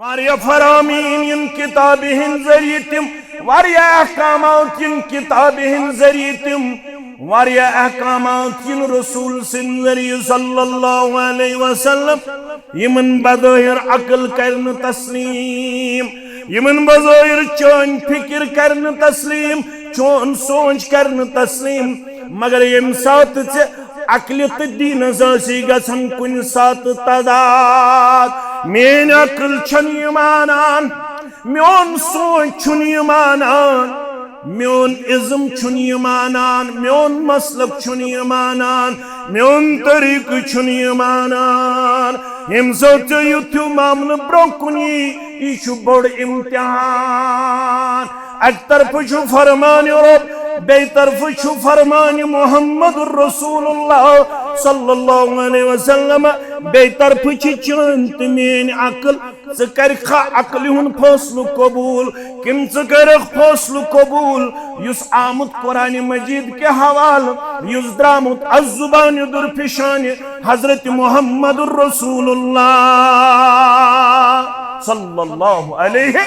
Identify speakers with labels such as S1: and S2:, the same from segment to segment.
S1: वारिया फरामीन इन किताब हिंद जरिए तिम वारिया अहकामात इन किताब हिंद जरिए तिम वारिया अहकामात इन रसूल सिंद जरिए सल्लल्लाहु अलैहि वसल्लम यमन बज़ाहिर अक्ल करन तस्लीम यमन बज़ाहिर चोन फिक्र करन तस्लीम चोन सोच करन तस्लीम मगर यम साथ से अक्ल तो दीन सी गसन कुन साथ तदाद मेन अक्ल छन मानान मोन सोच छुन मानान मोन इज़्म छुन मानान मोन मसलक छुन मानान मोन तरीक छुन मानान यम सत युथु मामल ब्रोकुनी यह बड़ इम्तिहान एक तरफ फरमान रब बे तरफ फरमान मोहम्मद रसूलुल्लाह सल्लल्लाहु अलैहि वसल्लम बे तरफ चान मेन अक्ल ज कर अक्ल हुन फैसलु कबूल किन ज कर फैसलु कबूल युस आमुत कुरान मजीद के हवाल युस द्रामुत अज़ुबान दुरफिशान हजरत मोहम्मद रसूलुल्लाह सल्लल्लाहु अलैहि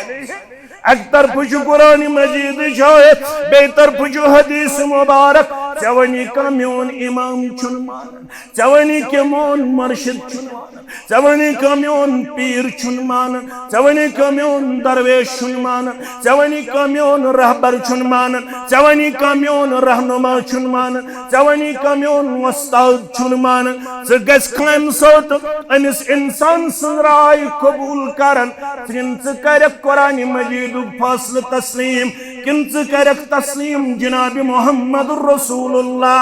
S1: एक तरफ कुरान मजीद शायद बे तरफ हदीस मुबारक चवनी का मोन इमाम छुन मान चवनी के मोन मर्शिद छुन मान चवनी का मोन पीर छुन मान चवनी का मोन दरवेश छुन मान चवनी का मोन रहबर छुन मान चवनी का मोन रहनुमा छुन मान चवनी का मोन उस्ताद छुन मान ज गस कायम सत अमिस इंसान राय कबूल करन जिन ज कर कुरान मजीद फैसला तस्लीम किन ज कर तस्लीम जनाब मोहम्मद रसूलुल्लाह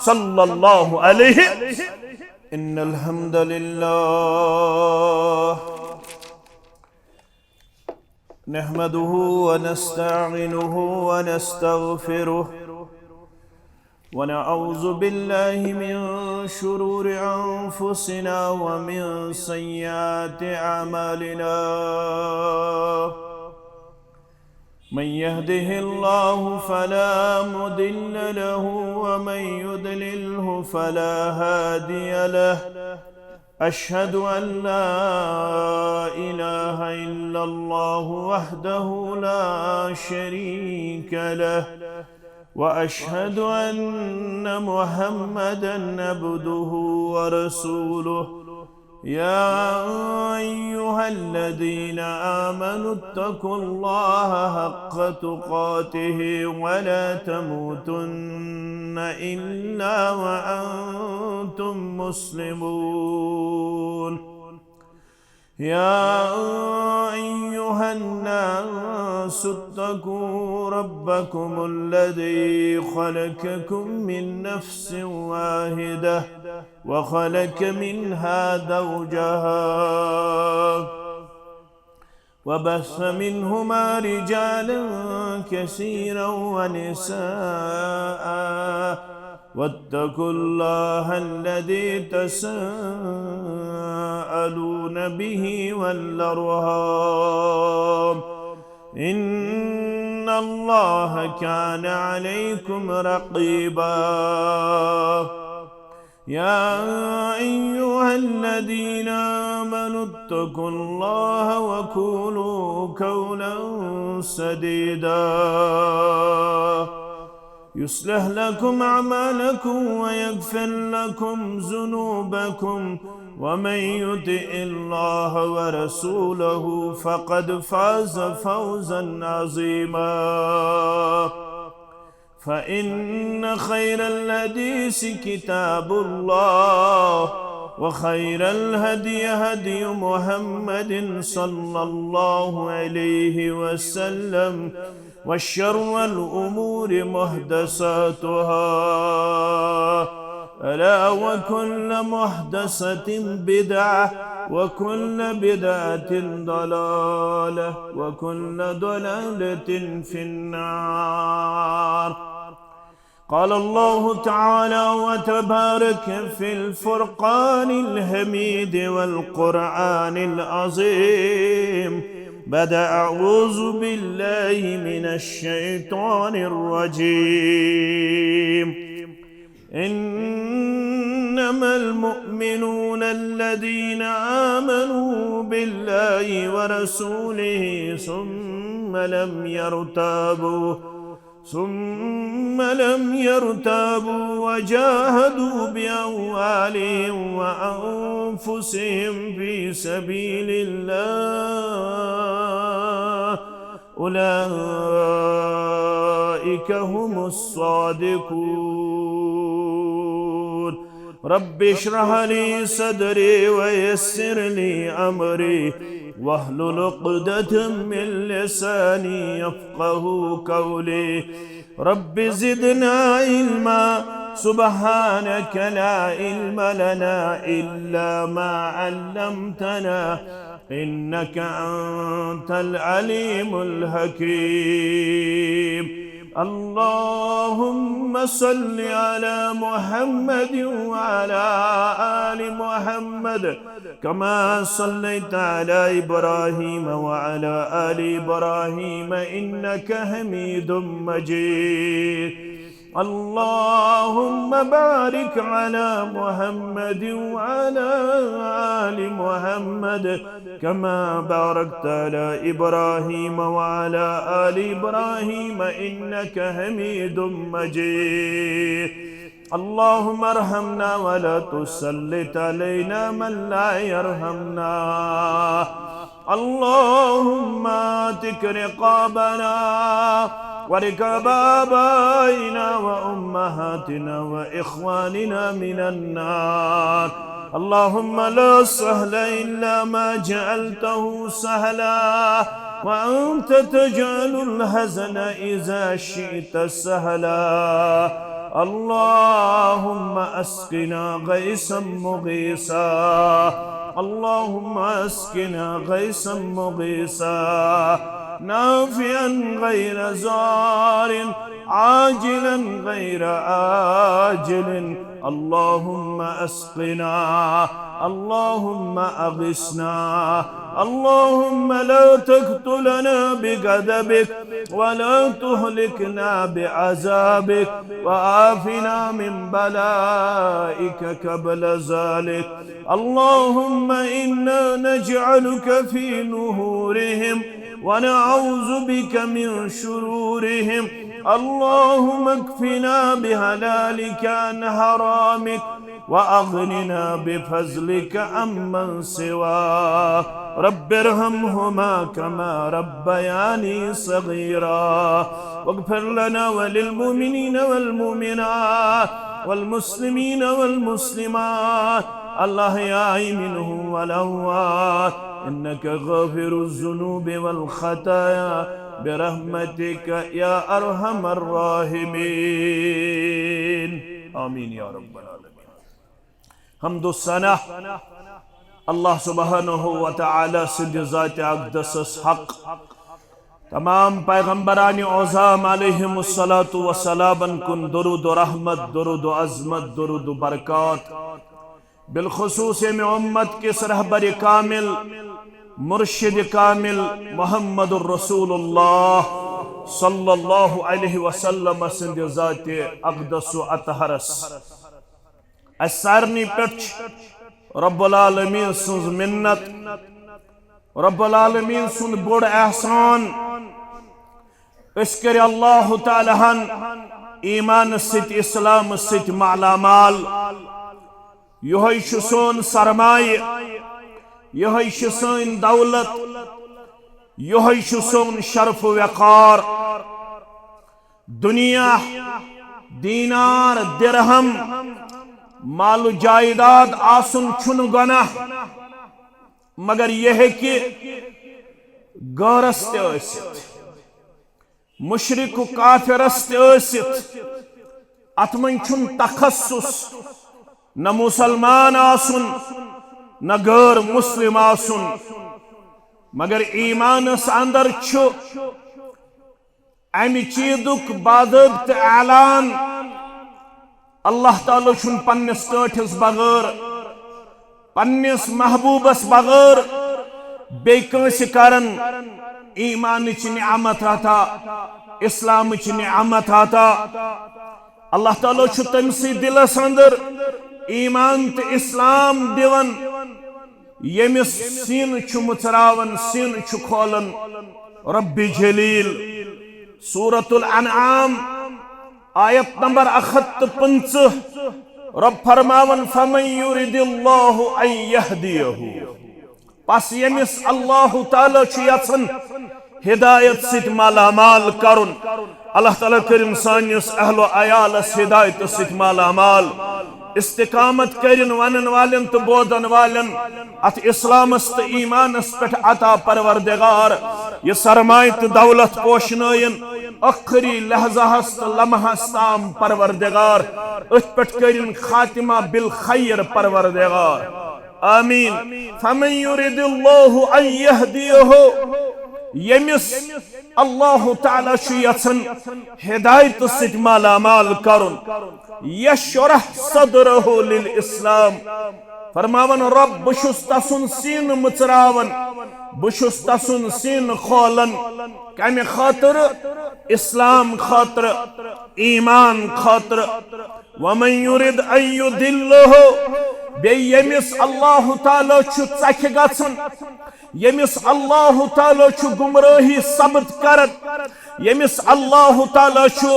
S1: सल्लल्लाहु अलैहि इन्नल हम्दुलिल्लाह नहमदुहु व नस्तईनुहु व नस्तगफिरुह व नऊज़ु बिल्लाहि मिन शुरूरि अनफुसिना व मिन सय्यिआति अमालिना मन यहदिहिल्लाहु फला मुदिल्ल लहु व मन युद्लिल्हु फला हादिय लहु अशहदु अन ला इलाहा इल्लल्लाहु वहदहु ला शरीक लहु व अशहदु अन्न मुहम्मदन अब्दुहु व रसूलुहु या अय्युहल्लज़ीना आमनुत्तकुल्लाहा हक़्क़ तुक़ातिहि व ला तमूतुन्न इल्ला व अंतुम मुस्लिमून या अय्युहन्नासु इत्तक़ू रब्बकुमुल्लज़ी ख़लक़कुम मिन नफ्सिन वाहिदह व ख़लक़ मिन्हा ज़ौजहा व बस्स मिन्हुमा रिजालन कसीरन व निसाअ वत्तकुल्लाह अल्लज़ी तसअलून बिही वल अर्हाम इन्नल्लाह कान अलैकुम रक़ीबा या अय्युहल्लज़ीना आमनुत्तकुल्लाह व क़ूलू क़ौलन सदीदा युस्लिह लकुम अमालकुम व यग़फिर लकुम ज़ुनूबकुम व मन युतिइल्लाह व रसूलहु फ़क़द फ़ाज़ फ़ौज़न अज़ीमा फ़इन्न ख़ैरल हदीस किताबुल्लाह व ख़ैरल हदी हदी मुहम्मदिन सल्लल्लाहु अलैहि वसल्लम व शर्रल उमूरि मुहदसातुहा अला व कुल्लु मुहदसतिन बिदअह व कुल्लु बिदअतिन दलालह व कुल्लु दलालतिन फिन्नार قال الله تعالى وتبارك في الفرقان الحميد والقرآن العظيم بعد أعوذ بالله من الشيطان الرجيم إن إنما المؤمنون الذين آمنوا بالله ورسوله ثم لم يرتابوا وجاهدوا بأموالهم وأنفسهم في سبيل الله أولئك هم الصادقون. رب اشرح لي صدري ويسر لي أمري واحلل عقدة من لساني يفقه قولي. رب زدنا علما سبحانك لا علم لنا إلا ما علمتنا إنك أنت العليم الحكيم. اللهم صل على محمد وعلى آل محمد كما صليت على إبراهيم وعلى آل إبراهيم إنك حميد مجيد. اللهم بارك على محمد وعلى آل محمد كما باركت على إبراهيم وعلى آل إبراهيم إنك حميد مجيد. اللهم ارحمنا ولا تسلط علينا من لا يرحمنا. اللهم اتق رقابنا ورقاب آبائنا وأمهاتنا وإخواننا من النار. اللهم لا سهل إلا ما جعلته سهلا وأنت تجعل الحزن إذا شئت سهلا. اللهم أسقنا غيثا مغيثا. اللهم أسقنا غيثا مغيثا نافعا غير زار عاجلا غير آجل. اللهم أسقنا. اللهم أغثنا. اللهم لا تقتلنا بغضبك ولا تهلكنا بعذابك وعافنا من بلائك قبل ذلك. اللهم إنا نجعلك في نهورهم ونعوذ بك من شرورهم. اللهم اكفنا بهلالك عن حرامك وأغننا بفضلك عمن سواك. رب ارحمهما كما ربياني صغيرا. واغفر لنا وللمؤمنين والمؤمنات والمسلمين والمسلمات الأحياء منهم والأموات إنك غافر الذنوب والخطايا برحمتك يا أرحم الراحمين. آمين يا رب العالمين. حمد الثنا Allah subhanahu wa ta'ala sindi zat-i akdas hak. Tamam paygambirani ozam aleyhimus salatu ve salaban kun durudu rahmet, durudu azmet, durudu barakat. Bilkhusus emi ummet kis rehberi kamil, murşidi kamil Muhammedur Resulullah sallallahu aleyhi ve sellem sindi zat-i akdasu ataharas. As-sarni perch Rabbul Alamin sunz minnat, Rabbul Alamin sunz bod ehsan. Iskari Allahu Teala'han iman sit İslam sit ma'lamal. Yuhay şu son sarmay, yuhay şu son davlat, yuhay şu son şerf ve vekar. Dünya, dinar, dirham, Malu जायदाद आसन छुन गनाह मगर यह है कि गौरस मुशरिक काफिरस अतमन छुन तखस्सुस न मुसलमान आसन न गैर मुस्लिम आसन मगर ईमानस अंदर छु अमि चीजुक बाज़ाब्त ऐलान Allah Ta'ala şun pannis tötis bagır, pannis mahbubas bagır, beykansi karan iman için ni'amat hata, İslam için ni'amat hata. Allah Ta'ala şu temsi dila sandır, ईमान तो इस्लाम दिवन यमिस सीन छु मुचरावन सीन छु खोलन रब्बी जलील सूरतुल अनआम आयत नंबर 51 रब फरमावन फमन युरिदिल्लाहु अन यहदियहु पस यमिस अल्लाह ताला छु यसन हिदायत सित मालामाल करुन अल्लाह ताला करिन सानिस अहलो अयालस हिदायत सित मालामाल इस्तिकामत करिन वनन वालन तो बोधन वालन अत इस्लामस तो ईमानस पे अता परवरदिगार ये सरमायत दौलत पोशनायन अखरी लहजाहस तो लम्हस ताम परवरदिगार उस पे करिन खातिमा बिल खैर परवरदिगार आमीन फमन युरिदिल्लाहु अन यहदियहु यमिस अल्लाह ताला छु यसन हिदायत सित मालामाल करुन यशरह सदरहु लिल इस्लाम फरमावन रब बशुस तसुन सीन मुचरावन बशुस तसुन सीन खोलन कमे खातिर इस्लाम खातिर ईमान खातिर वमन युरिद अन युदिल्लहु बेयमिस अल्लाह ताला छु चख गसन यमिस अल्लाह ताला छु गुमराही सबत करन यमिस अल्लाह ताला छु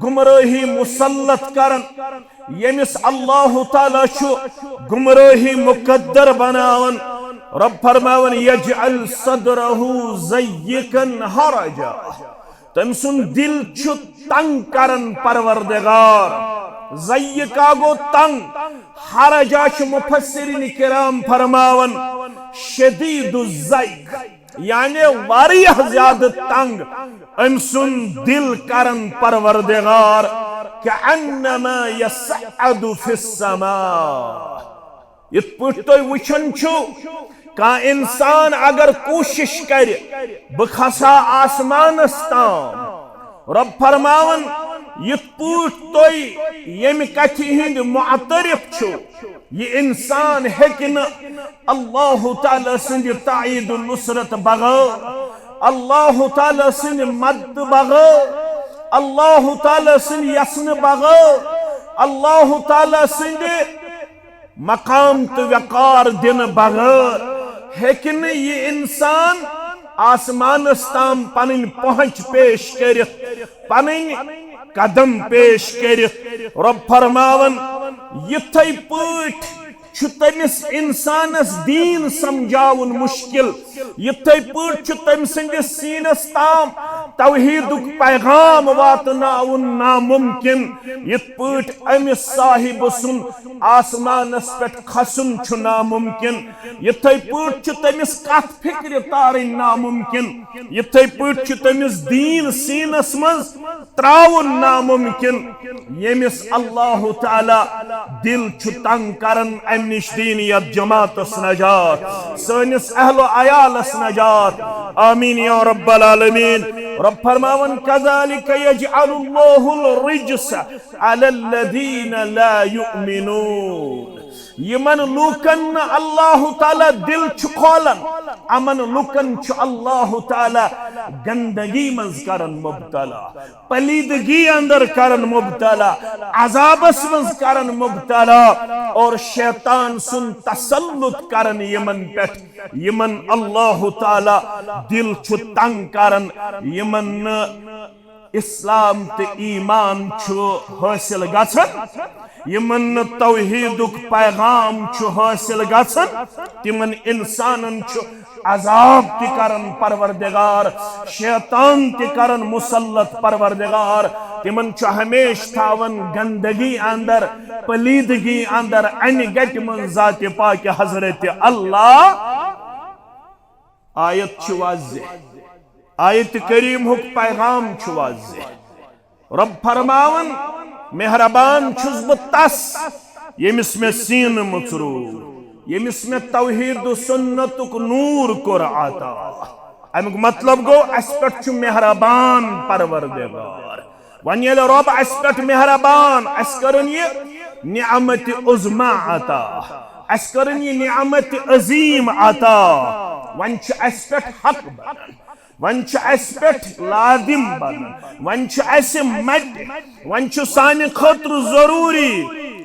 S1: गुमराही मुसल्लत करन यमिस अल्लाह ताला छु गुमराही मुकद्दर बनावन रब फरमावन यजअल सदरहु ज़य्यकन हरजा तम सुन दिल छु तंग करन परवरदिगार ज़य्यका गो तंग हरजा छु मुफस्सिरीन किराम फरमावन शदीदु ज़य्क यानी वारियह ज्यादा तंग अम सुन दिल करन परवरदिगार कअन्नमा यसअदु फिस्समा इत पुट तो वुचन छु का इंसान अगर कोशिश करे बखसा आसमानस ताम रब फरमावन इत पुट तो यम कथि हिंद मुअतरिफ छु ये इंसान हेकिन अल्लाह ताला सिंध ताईद नुसरत बगैर अल्लाह ताला सिंध मद बगैर अल्लाह ताला सिंध यसन बगैर अल्लाह ताला सिंध मकाम तो वकार दिन बगैर हेकिन ये इंसान आसमानस ताम पन पहुंच पेश कर पन कदम पेश कर रब फरमावन यथै पट तमिस इंसानस दीन समझावन मुश्किल यथै पट तम सिंदिस सीनस ताम तौहीदुक पैगाम वातनाउन नामुमकिन यथ पट अमिस साहिब सुन आसमानस पे खसन छु नामुमकिन यथै पट तमिस कथ फिक्र तारन नामुमकिन यथै पट तमिस दीन सीनस मज त्राउन नामुमकिन यमिस अल्लाह ताला दिल छु तंग करन अमनिश दीनियत जमातस नजात सनिस अहलो अयालस नजात आमीन या रब्बल आलमीन रब फरमावन कज़ालिक यजअलुल्लाहुल रिज्स अलल्लज़ीन ला युमिनून यमन लूकन अल्लाह ताला दिल छु खोलन अमन लूकन छु अल्लाह ताला गंदगी मज करन मुब्तला पलीदगी अंदर करन मुब्तला अजाबस मज करन मुब्तला और शैतान सुन तसल्लुत करन यमन पे यमन अल्लाह ताला दिल छु तंग करन यमन इस्लाम ते ईमान छु हासिल गछन यमन तौहीदुक पैगाम छु हासिल गछन तिमन इंसानन छु अजाब ति करन परवरदिगार शैतान ति करन मुसल्लत परवरदिगार तिमन छु हमेश थावन गंदगी अंदर पलीदगी अंदर अन गट मन जात पाक हजरत अल्लाह आयत छु वाज़ेह आयत करीम हुक पैगाम छु वाज़ेह रब फरमावन मेहरबान छुस बह तस यमिस में सीन मुचरू यमिस में तौहीद सुन्नतुक नूर कोर आता अमुक मतलब गो अस पे छु मेहरबान परवरदिगार वन ये रब अस पे मेहरबान अस करन ये निअमत उज़मा आता अस करन ये निअमत अजीम आता वन छु अस पे हक बनन वन पे लादिम बन वन मट वन सानि खतर जरूरी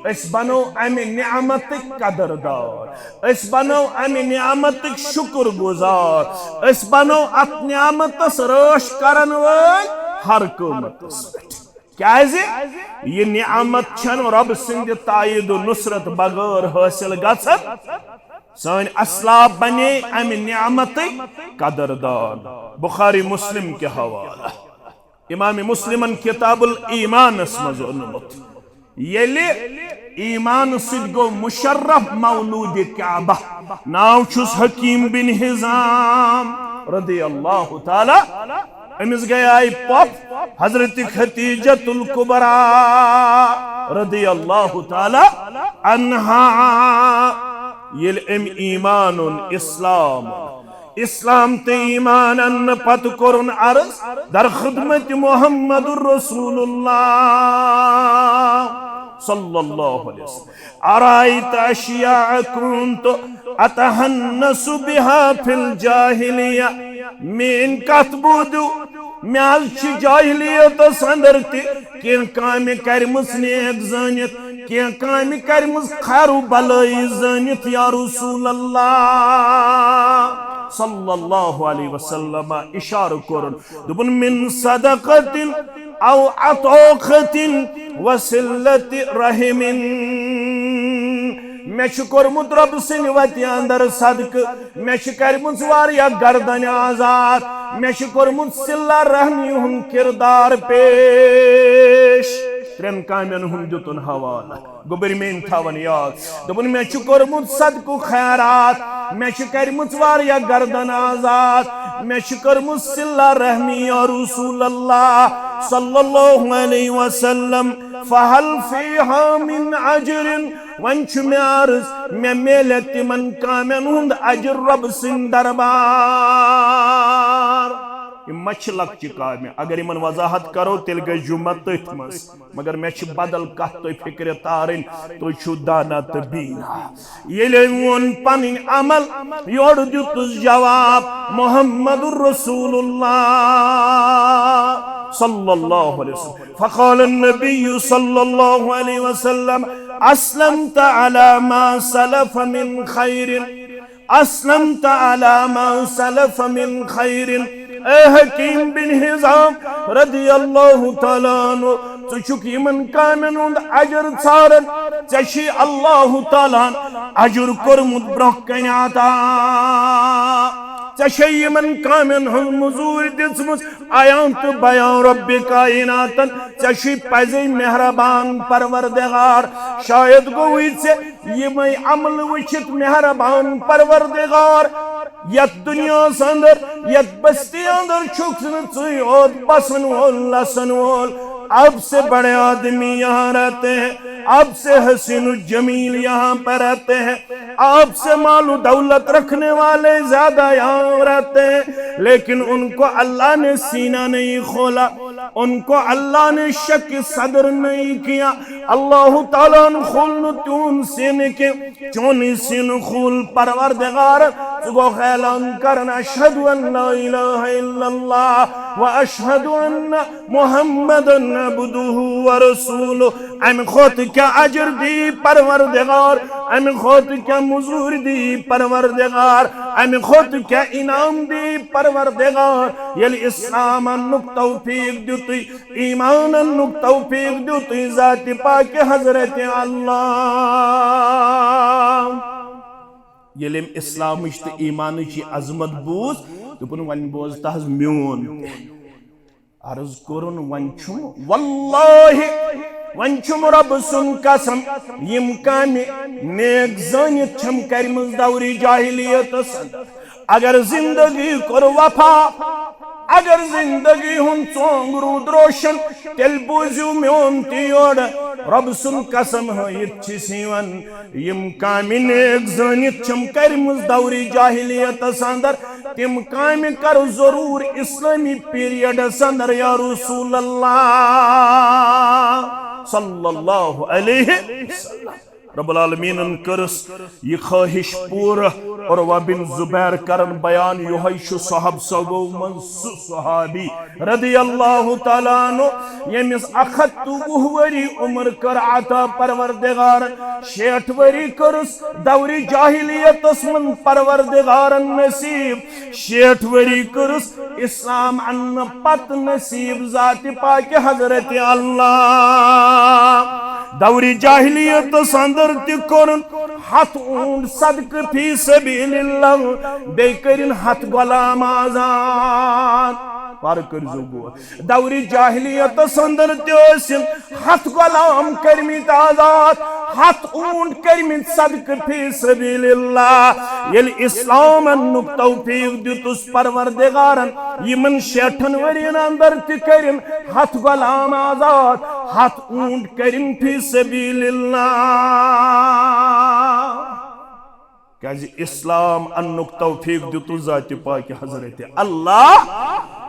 S1: अस बनो अमि नियामत कदरदार, अस बनो अमि नियामत शुक्रगुजार, अस बनो अत नियामतस रश करन वल हर कमतस क्याज यह नियामत छन रब सिंद तायद नुसरत बगैर हासिल गछन। सान असलाफ बने अमि नियामत कदरदार। बुखारी मुस्लिम के हवाला इमाम मुस्लिमन किताबुल ईमान मज ओनमुत येले ईमान सिद गो मुशर्रफ मौलूद काबा नाव छुस हकीम बिन हिजाम रदियल्लाहु ताला अमिस गई पप हजरत खतीजतुल कुबरा रदियल्लाहु ताला अन्हा येल एम ईमानुन इस्लाम इस्लाम ते ईमान अन्न पत कोरुन अर्ज दर खिदमत मुहम्मदुर रसूलुल्लाह सल्लल्लाहु अलैहि वसल्लम अराइत अशिया कुंतु अतहन्नसु बिहा फिल जाहिलिया मेन कतबुदु म्याल छी जाहिलियत अंदर ते काम करमस नेक जानित के काम करमस खैरु भलाई जानित या रसूल अल्लाह सल्लल्लाहु अलैहि वसल्लम इशार कोरन दुबन मिन सदक़तिन औ अतौखतिन वसिल्लत रहमिन मे कोर्मुत रब सिन वति अंदर सदक मे कर्मुत वारिया गर्दन आजाद मे कोर्मुत सिल्ला रहमी हुन किरदार पेश त्रेन कामन हुन दुतन हवाला गोबर में थावन याद दोपन मे कोर्मुत सदकु खैरात मे कर्मुत वारिया गर्दन आजाद मे कर्मुत सिल्ला रहमी या रसूल अल्लाह सल्लल्लाहु अलैहि वसल्लम फहल फीहा मिन अजरिन वन मे अर्ज मे मेले तिमन कामन हुंद अजर रब सिन दरबार मछ लक्च काम अगर इन वजाहत करो तेल गई जुम्मा तथ मज मगर मे बदल कत तुम फिक्र तारन तुम दाना तो बीना ये वोन पन अमल योर दुतुस जवाब मुहम्मदुर रसूलुल्लाह सल्लल्लाहु अलैहि वसल्लम फक़ाल नबी सल्लल्लाहु अलैहि वसल्लम अस्लमत अला मा सलफ मिन खैरिन अस्लमत अला मा सलफ मिन खैरिन ए हकीम बिन हिजाम रदियल्लाहु ताला अन्हु तुछुक यमन कामन हुंद अजर छारन चशी अल्लाह ताला अजर कोरमुत ब्रोह कन अता चशयमन कामन हम मजूर दिसमुस आयान तो बयान रब्बे कायनातन चशी पजे मेहरबान परवरदिगार शायद गोई से ये मैं अमल वचित मेहरबान परवरदिगार यत दुनिया अंदर यत बस्ती अंदर छुकन चुई और बसन वोल लसन वोल अब से बड़े आदमी यहाँ रहते हैं, अब से हसीन जमील यहाँ पर रहते हैं, अब से मालू दौलत रखने वाले ज्यादा यहाँ रहते हैं, लेकिन उनको अल्लाह ने सीना नहीं खोला, उनको अल्लाह ने शक सदर नहीं किया। अल्लाह ताला खुल तून सिन के चोनी सिन खुल परवरदिगार सुगो खैलान करना अशहदु अन ला इलाहा इल्लल्लाह व अशहदु अन्न मुहम्मदन अब्दुहु व रसूलुहु। अम खुद क्या अजर दी परवरदिगार, अम खुद क्या मुजूर दी परवरदिगार, अम खुद क्या इनाम दी परवरदिगार। यल इस्लाम नुक तौफीक दुतु, ईमान नुक तौफीक दुतु जात पाक हजरत अल्लाह। यलिम इस्लाम ईमान की अजमत बूझ दुपन वन बोझ तहज म्योन अर्ज कोरुन वन छुम वल्लाहि वन छुम रब सुन कसम यम कामि नेक जानित छम करमज दौरी जाहिलियत अगर जिंदगी कोर वफा, अगर जिंदगी हुन चोंग रूद रोशन तेल बूझू म्योन तियोड़ रब सुन कसम हिवन यम कामि नेक जानित छम करमज दौरी जाहिलियत अंदर तिम कामि कर जरूर इस्लामी पीरियड अंदर या रसूल अल्लाह सल्लल्लाहु अलैहि वसल्लम। रब्बुल आलमीन करस ये ख्वाहिश पूरा और बिन जुबैर करन बयान योहै साहब सबो मन सहाबी रदियल्लाहु तआला अन्हु यमिस 120 वरी उम्र कर अता परवरदिगार 60 वरी करस दौरी जाहिलियत मन परवरदिगार नसीब 60 वरी करस इस्लाम अन्न पत नसीब जात पाक हजरत अल्लाह दौरी जाहिलियत संदर तिकोरन हथ ऊंट सदक फी सबीलिल्लाह बेकरिन हथ गुलाम आजाद पार कर जो दौरी जाहिलियत संदर त्योसिन हथ गुलाम करमित आजाद हथ ऊंट करमित सदक फी सबीलिल्लाह यल इस्लाम अन्नुक तौफीक दितुस परवरदिगारन यमन 60 वरियन अंदर तिकरिन हथ गुलाम आजाद हथ ऊंट करिन फी सबीलिल्लाह क्या इस्लाम अन्नुक तौफीक दितु जात पाक हजरत अल्लाह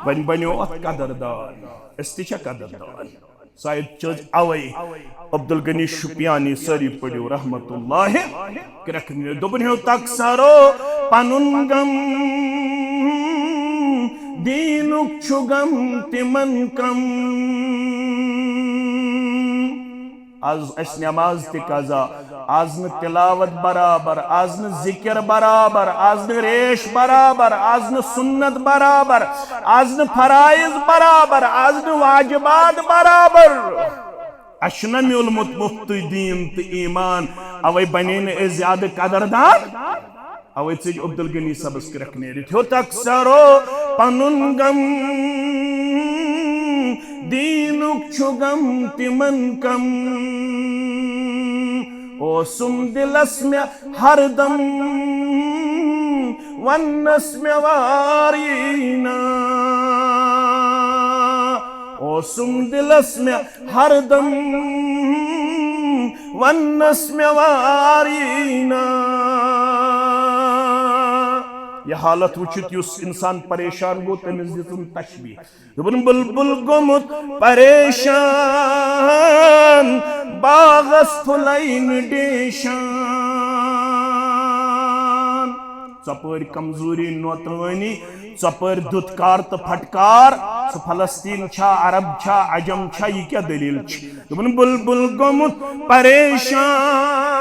S1: वन बनो कदरदान इस्तिशा कदरदान शायद चज अवै अब्दुल गनी शुपियानी सरी पड़ो रहमतुल्लाह करखने दोबन हो तकसरो पनुन गम दीनुक छुगम तिमन कम आज अस नमाज ते कजा आज न तिलावत बराबर आज न जिक्र बराबर आज न रेश बराबर आज न सुन्नत बराबर आज न फराइज बराबर आज न वाजिबात बराबर अशना म्योलमुत मुफ्त दीन तो ईमान अवै बने न ज्यादा कदरदान अवै से अब्दुल गनी सबस रखने हो तकसरो पनुन गम दीनुक छुगम तिमन कम ओ सुम दिलस में हरदम वन्नस में वारीना ओ सुम दिलस में हरदम वन्नस में वारीना यह हालत वुचित युस इंसान परेशान गो तमिस दितुन तशबीह दुबन बुलबुल गोमुत परेशान बागस फुलाइन डेशान चपर कमजोरी नोतवानी चपर दुत्कार तो फटकार सो फलस्तीन छा अरब छा अजम छा ये क्या दलील छ दुबन बुलबुल गोमुत परेशान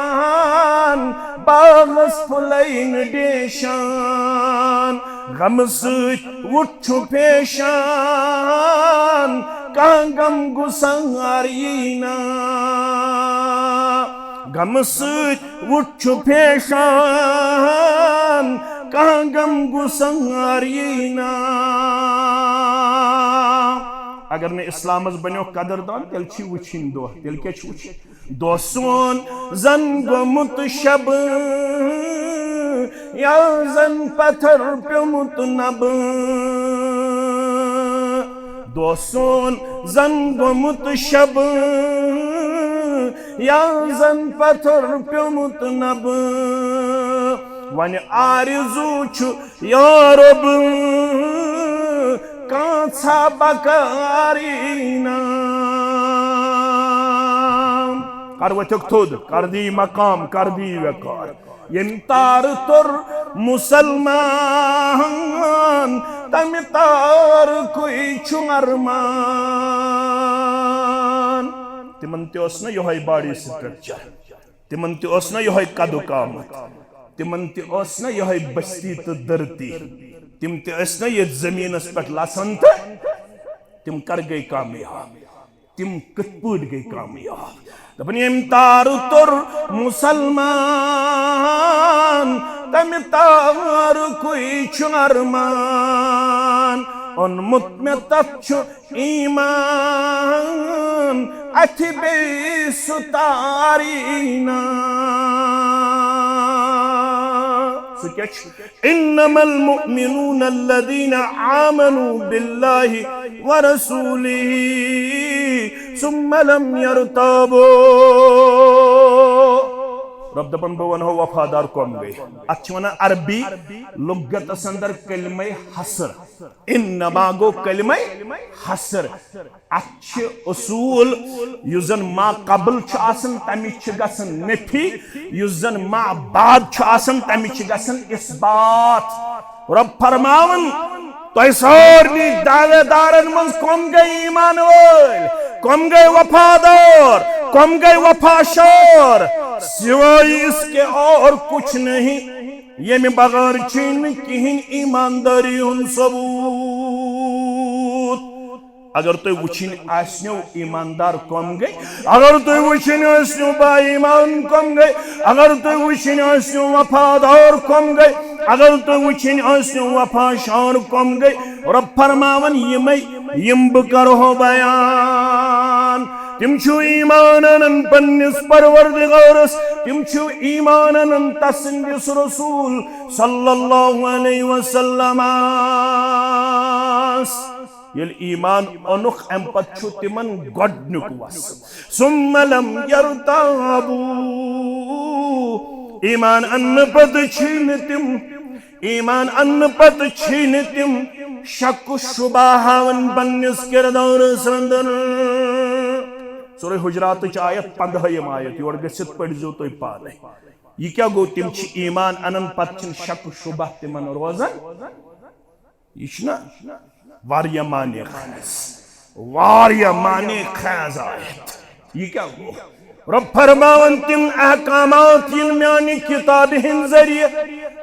S1: बागस फुलाइन डेशान गम सूच उठु पेशान कांगम गुसंगारीना गम सूच उठु पेशान कांगम गुसंगारीना अगर ने इस्लाम बनो कदरदान तेल छी वुचिन दो तेल क्या छी वुचिन दोसोन जन गोमुत शब या जन पत्थर प्योमुत नब दोसोन जन गोमुत शब या जन पत्थर प्योमुत नब वन आरज़ू छु या रब कांसा बकारीना करवचक थोद कर दी मकाम कर दी वकार यंतार तुर मुसलमान तम तार कोई छुअरमान तिमन त्योस न योहै बॉडी स्ट्रक्चर तिमन त्योस न योहै कदु कामत तिमन त्योस न योहै बस्ती तो धरती तिम त्योस न ये जमीनस पे लसन तिम कर गई कामयाब तिम कतपूट गई कामयाब दपन यम तार तुर मुसलमान तम तार कोई छुअरमान उन मुतमे तच्छु ईमान अथि बेसुतारीना इन्नमल मुमिनून अल्लज़ीना आमनू बिल्लाहि व रसूलिही सुम्मा लम यरताबू रब दपन बह वनो वफादार कौम गई अत वन अरबी लुगतस अंदर कलिमे हसर इन्नमा गो कलिमे हसर अत उसूल युस जन मा कबल तमिच गसन नफी युस जन मा बाद तमिच गसन इस्बात रब फरमावन तो सारे दावेदारन मज कम गई ईमान वल कम गए वफादार कम गए वफाशार सिवाय इसके और कुछ नहीं ये में बगैर छीन किहिन ईमानदारी उन सबूत अगर तो वुचिन आस्नो ईमानदार कम गए अगर तो वुचिन आस्नो बा ईमान कम गए अगर तो वुचिन आस्नो वफादार कम गए अगर तो वुचिन आस्नो वफाशार कम गए रब फरमावन यम करो बयान तिम छु ईमानन पन्निस परवरदिगारस तिम छु ईमानन तसंदिस रसूल सल्लल्लाहु अलैहि वसल्लम यल ईमान अनुख अम पत छु तिमन गडनुक वस सुम्मा लम यरताबू ईमान अन्न पत छिन तिम ईमान अन्न पत छिन तिम शक शुबा हावन पन्निस किरदारस अंदर सूरह हुजरात आयत 15 आयत योर गसित पढ़ो तुम पाने यह क्या गो तिम ईमान अनन पत शक शुबह तिमन रोजान यह वारिया माने खास आयत यह क्या गो रब फरमावन तिम अहकामात यिन म्यानि किताब हिंद जरिए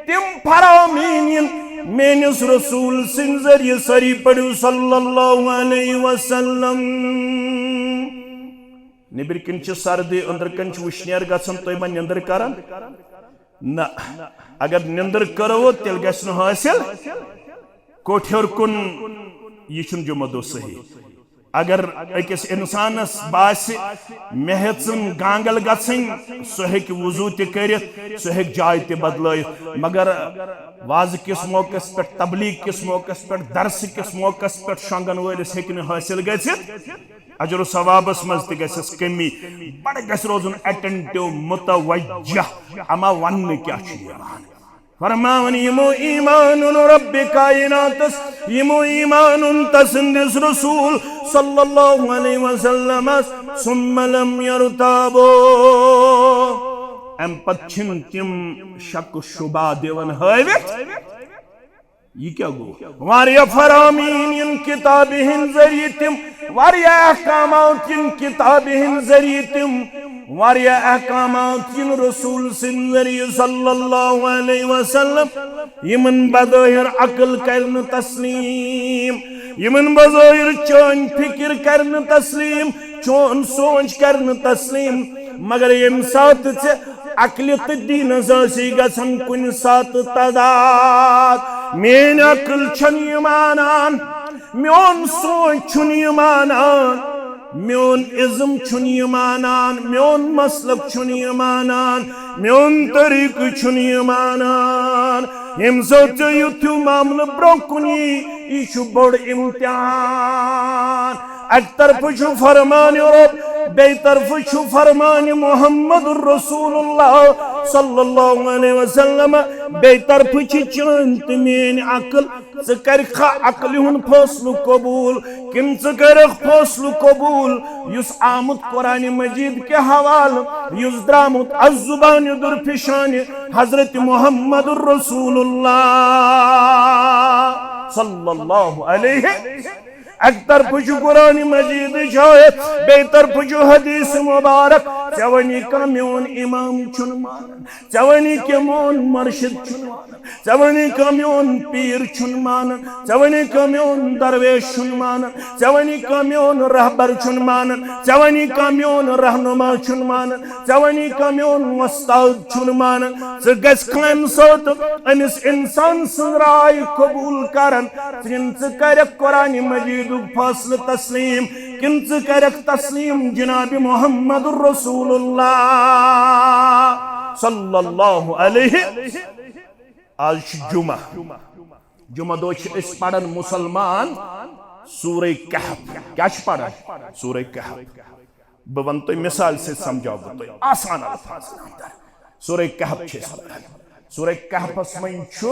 S1: तिम फरामीन मेनिस रसूल सिंह जरिए सरी पढ़ो सल्लल्लाहु अलैहि वसल्लम निबर कन सर्दी अंदर कन वुशनेर गसन तुम मा निंदर करान न अगर निंदर करो तेल गस हासिल कोठ्योर कुन यह जुमदो सही अगर अकिस इंसानस बास मे हेचन गांगल गसन सह हेक वजू तर सह हेक जाय त बदल मगर वाज किस मौकस पे तबलीग किस मौकस पे दर्स किस मौकस पे शंगन वलिस हेक हासिल गसित अजर सवाबस मज तस कमी बड़ गस रोजन अटेंटिव मुतवज्जह अमा वन क्या फरमावन यमो ईमान रब कायनातस यमो ईमान तसंदिस रसूल सल्लल्लाहु अलैहि वसल्लम सुम्मा लम यरताबो अम पछिन तिम शक शुबा देवन हवित यह क्या गो वारिया फरामीन इन किताब हिंद जरिए तिम वारिया अहकामात इन किताब हिंद जरिए तिम वारिया अहकामात इन रसूल सिंह जरिए सल्लल्लाहु अलैहि वसल्लम यमन बज़ाहिर अक्ल करन तस्लीम यमन बज़ाहिर चोन फिक्र करन तस्लीम चोन सोच करन तस्लीम मगर यम साथ से अक्ल तो दीन सी गसन कुन साथ तदाद मेन अक्ल छन मानान मोन सोच छुन मानान मोन इज्म छुन मानान मोन मसलक छुन मानान मोन तरीक छुन मानान यम सत युथु मामल ब्रोकुनी यह बड़ इम्तिहान एक तरफ फरमान रब बे तरफ फरमान मोहम्मद रसूलुल्लाह सल्लल्लाहु अलैहि वसल्लम बे तरफ चान तो मेन अक्ल कर अक्ल हुन फैसलु कबूल किन कर फैसलु कबूल युस आमुत कुरान मजीद के हवाल युस द्रामुत अज़ुबान दुरफिशान हजरत मोहम्मद रसूलुल्लाह सल्लल्लाहु अलैहि एक तरफ कुरान मजीद शायद बे तरफ हदीस मुबारक चवनी का मोन इमाम छुन मान चवनी के मोन मर्शिद छुन मान चवनी का मोन पीर छुन मान चवनी का मोन दरवेश छुन मान चवनी का मोन रहबर छुन मान चवनी का मोन रहनुमा छुन मान चवनी का मोन उस्ताद छुन मान गस कायम सत अमिस इंसान राय कबूल करन जिन कर कुरान मजीद फैसले तस्लीम किंच करक तस्लीम जनाब मोहम्मद रसूलुल्लाह सल्लल्लाहु अलैहि आज जुमा जुमा दो पढ़न मुसलमान सूरह कहफ क्या पढ़न सूरह कहफ बह वन तुम मिसाल से समझाओ तुम आसान अल्फाज सूरह कहफ छे सूरह कहफस में छु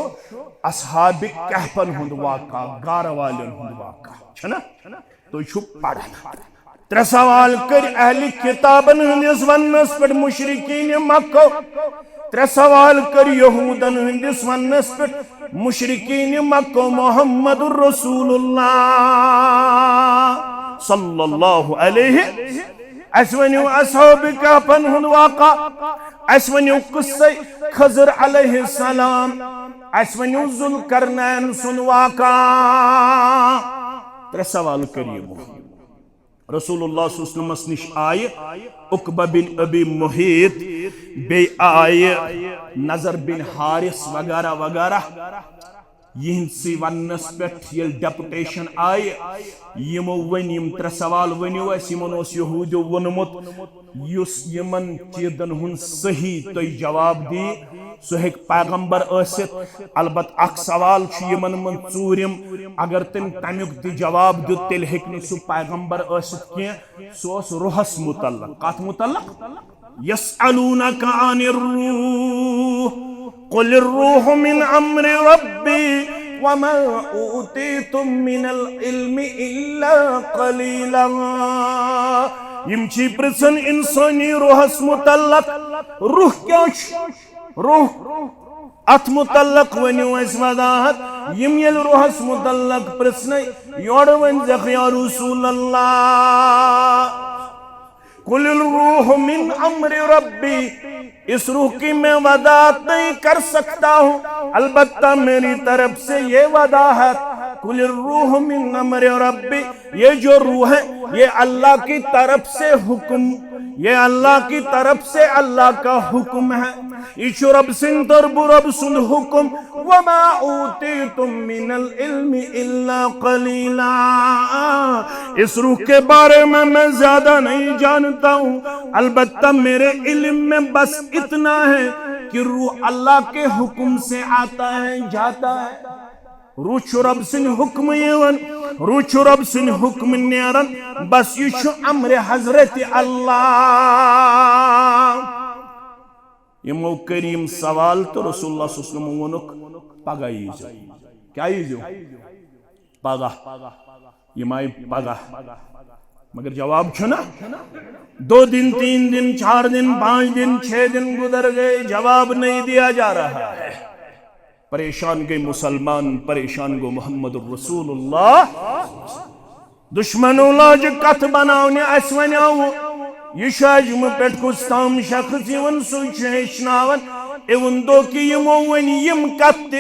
S1: असहाब कहफन हुंद वाका गार वालन हुंद वाका छना तो छु पढ़ना त्रे सवाल कर अहल किताबन हंदिस वन्नस पर मुशरिकीन मक्का त्रे सवाल कर यहूदन हंदिस वन्नस पर मुशरिकीन मक्का मुहम्मदुर रसूलुल्लाह सल्लल्लाहु अलैहि असवनु असहाब कहफन हुंद वाका असवनु किस्सा खजर अलैहि सलाम असवनु जुल्करनैन सुन वाका त्रे सवाल करिए रसूलुल्लाह सल्लल्लाहु अलैहि वसल्लम निश आय उकबा बिन अबी मुहीत बे आय नजर बिन हारिस वगैरह वगैरह यिंसी वन्नस पेट येल डेपुटेशन आय यमो वन यम त्रे सवाल वनियो अस यमन ओस यहूदियो वनमुत युस यमन चीजन हुन सही तो जवाब दी सो हेक पैगंबर असित अलबत अख सवाल छु यमन मन चूरिम अगर तम तमुक दी जवाब दित तेल हेक न सो पैगंबर असित के सो रूहस मुतल्लक कत मुतल्लक यसअलूनका अनिर रूह कुल रूह मिन अम्रि रब्बी वमा ऊतीतुम मिनल इल्मि इल्ला कलीला यम छी प्रसन इंसानी रूहस मुतल्लक रूह क्या रूह अथ मुतल्लक वनियो अस वदाहत यम यल रूहस मुतल्लक प्रसन योड़ वन या रसूल अल्लाह कुल रूह मिन अम्रि रब्बी इस रूह की मैं वदात नहीं कर सकता हूँ अलबत्ता मेरी तरफ से ये वदा है कुल रूह मिन अम्रि रब्बी ये जो रूह है ये अल्लाह की तरफ से हुक्म ये अल्लाह की तरफ से अल्लाह का हुक्म है इस रब सिन तरबु रब सुन हुक्म वमा ऊतीतुम मिनल इल्मि इल्ला कलीला इस रूह के बारे में मैं ज्यादा नहीं जानता हूँ अलबत्ता मेरे इल्म में बस इतना है कि रूह अल्लाह के हुक्म से आता है जाता है रूह रब सिन हुक्म यवन रूह रब सिन हुक्म नेरन बस ये अम्र हजरत अल्लाह यमो करीम सवाल तो रसूलुल्लाह सल्लल्लाहु अलैहि वसल्लम वोनुक पगा यीजो क्या यीजो पगा यमाय पगा मगर जवाब छ ना 2 दिन 3 दिन 4 दिन 5 दिन 6 दिन गुजर गए जवाब नहीं दिया जा रहा है परेशान गए मुसलमान परेशान गो मोहम्मद रसूलुल्लाह दुश्मनों लाज कथ बनावने अस वनाव यह शाजम पे कुछ तम शख्स इन सुनावन इवन दो कि यमो वन यम कथ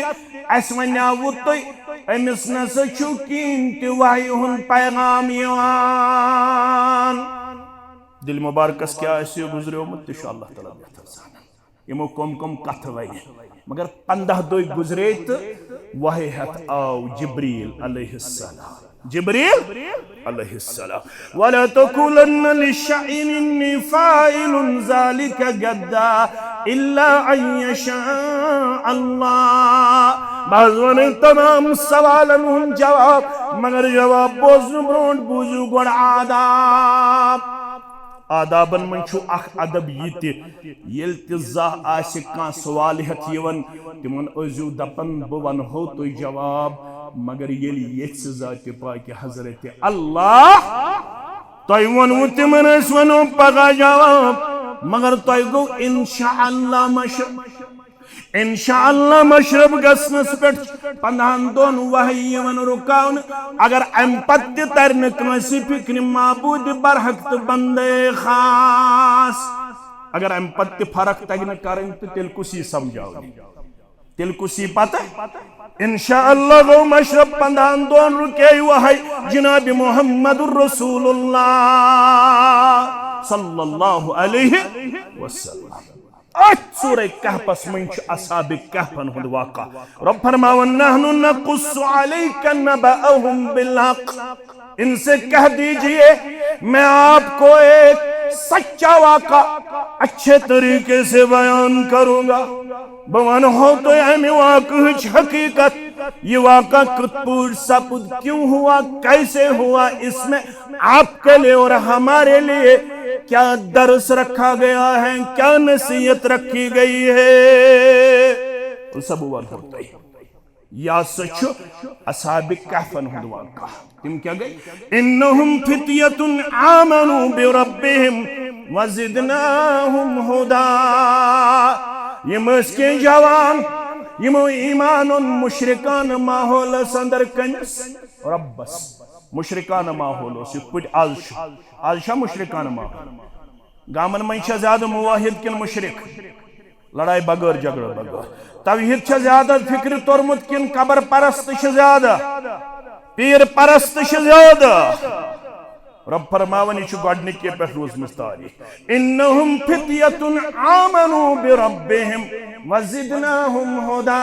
S1: अस वनाव तुम अमिस नसा कहीं तह हुन पैगाम दिल मुबारकस क्या गुजरियोमुत अल्लाह ताला बेहतर जानन यमो कम कम कथ वन मगर 15 दो गुजरे तो वह आओ जिब्रील अलैहिस्सलाम जिब्रील अलैहिस्सलाम वला तकुलन्न लिशैइन इन्नी फाइलुन ज़ालिका गद्दा इल्ला अन यशा अल्लाह बाज़वन तमाम सवालन हुन जवाब मगर जवाब बोझनु ब्रोंट बूझू गोड़ आदाब आदाबन मन छु अख अदब ये येल तिजा आसे का सवाल हत यवन तिमन अजू दपन ब वन हो तो जवाब मगर येल येस जात पाक हजरत अल्लाह तय वनु तिमन वनो पगा जवाब मगर तय गो इंशाअल्लाह मशरब गसनस पे 15 दोन वही वन रुकावन अगर अम पत्य तरन कंसी फिक्र माबूद बरहक तो बंदे खास अगर अम पत्य फर्क तगन करन तो तिल कुसी समझाओ तिल कुसी पता इंशाअल्लाह गो मशरब 15 दोन रुके वही जनाब मोहम्मदुर रसूलुल्लाह सल्लल्लाहु अलैहि वसल्लम सूरह कहफस में असहाब कहफन हुंद वाका रब फरमावन नहनु नकुस्सु अलैका नबअहुम बिलहक इनसे कह दीजिए मैं आपको एक सच्चा वाका अच्छे तरीके से बयान करूंगा बवन हो तो हमें वाक़ हकीकत ये वाका कुतपुर सपुद क्यों हुआ कैसे हुआ इसमें आपके लिए और हमारे लिए क्या दर्स रखा गया है, क्या नसीहत रखी गई है। और सब होता है या सच असहाब कहफन हुंद वाक़ा। तिम क्या गई, इन्नहुम फित्यतुन आमनु बिरब्बिहिम वज़िदनाहुम हुदा। यम के जवान यमो ईमान मुशरिकान माहौल अंदर कमिस रब्बस मुशरिकान माहौल आज मुशरिकान माहौल। गामन मन ज्यादा मुवाहिद किन मुशरिक, लड़ाई बगैर झगड़ बगैर। तवहीद ज्यादा फिक्र तोरमुत किन कबर परस्त ज्यादा, पीर परस्त ज्यादा। रब फरमावन यह गडनिके पे रोजमस तारीख, इन्नहुम फित्यतुन आमनु बिरब्बिहिम वज़िदनाहुम हुदा।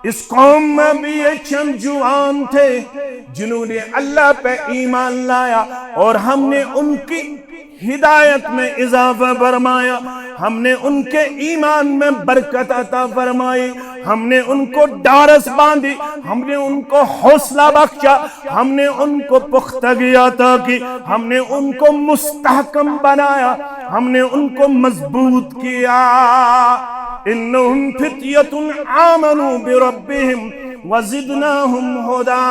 S1: इस कौम में भी ये चंद जुआन थे जिन्होंने अल्लाह पे ईमान लाया और हमने उनकी हिदायत में इजाफा फरमाया, हमने उनके ईमान में बरकत अता फरमाई, हमने उनको डारस बांधी, हमने उनको हौसला बख्शा, हमने उनको पुख्तगी अता की, हमने उनको मुस्तहकम बनाया, हमने उनको मजबूत किया। इन्नहुम फित्यतुन आमनु बिरब्बिहिम वज़िदनाहुम हुदा।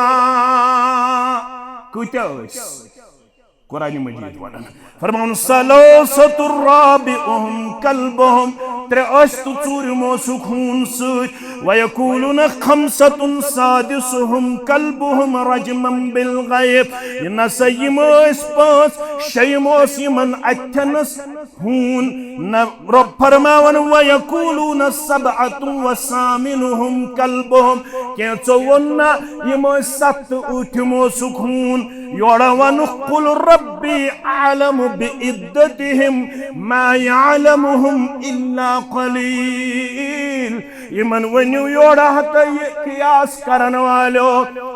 S1: कुरान मजीद वनान फरमान सलासतुर राबिउहुम कल्बुहुम, त्रे अस्तु चूरमो सुखून सत, वयकूलुन खमसतुन सादिसुहुम कल्बुहुम रजमन बिल गैब। नसा यम पांच शयम यमन अथनस हून न रब फरमावन वयकूलुन सबअतु वसामिनुहुम कल्बुहुम, के चौवन्ना यम सत उठमो सुखून। योड़ा वन कुल रब्बी आलम बिइद्दतिहिम मा यालमुहुम इल्ला कलील। यमन वन्यू योड़ा हता ये कियास करन वालो,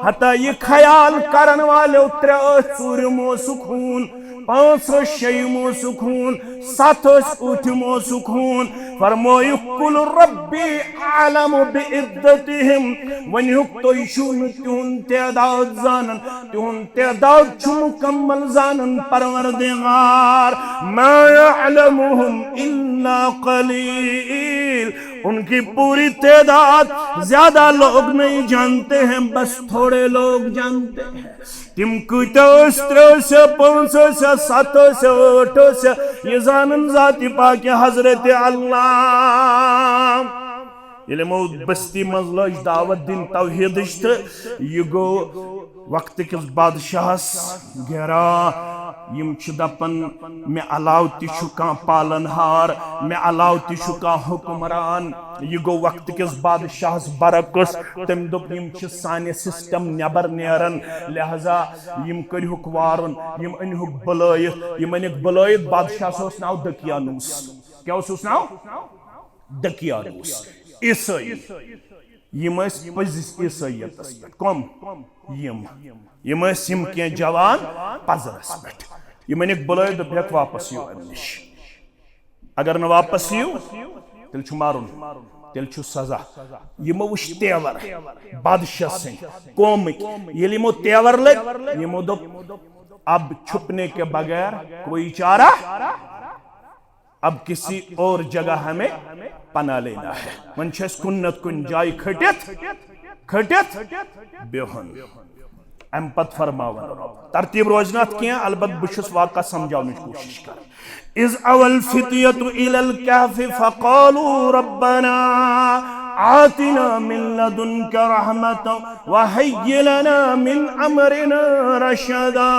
S1: हता ये ख्याल करन वालो, त्रे चूरमो सुखून, पांच शयमो सुखून, सात उठमो सुखून। फरमायु कुल रब्बी आलम बिइद्दतिहिम, वन्यू तो शुन तुन तेदाद जानन, तुन तेदाद छु मुकम्मल जानन परवरदिगार। मा यालमुहुम इल्ला कलील, उनकी पूरी तादाद ज्यादा लोग नहीं जानते हैं, बस थोड़े लोग जानते हैं। तिम कुतोस त्रोस पंसोस सातोस ओटोस ये जानन जाति पाक हजरत अल्लाह। ये मौत बस्ती मज लज दावत दिन तौहीद यह गो वक्त किस बादशाहस गहरा यम दपन मे अलाव तह पालनहार, मे अलाव तह हुक्मरान। यह गो वक्त किस बादशाहस बरकस, तम दोप यम साने सिस्टम नबर नेरन, लिहाजा यम करहुक वारुन, यम अनहुक बलयित, यम अनिक बलयित। बादशाह नाव दकियानूस, क्या नाव दकियानूस। ईसाई यम पजिस ईसाइयतस पे कम यम के जवान पजरस पे यम अनिक बलयित दोप वापस यू अम नश। अगर न वापस यू तेल मारुन, तेल सजा। यमो वुच तेवर बादशाह सिंह कौमिक, ये यमो तेवर लग, यमो दोप अब छुपने के बगैर कोई चारा, अब किसी और जगह हमें पना लेना है। वन कुन कुन जाय खटित बेहन। अम पत फरमावन तरतीब रोजना क्या, अलबत बुशस वाक़ा समझाने की कोशिश कर। इज़ अवल फित्यतु इलल कहफ़ि फ़क़ालू रब्बना आतिना मिन लदुनका रहमतन व हय्यि लना मिन अमरिना रशदा।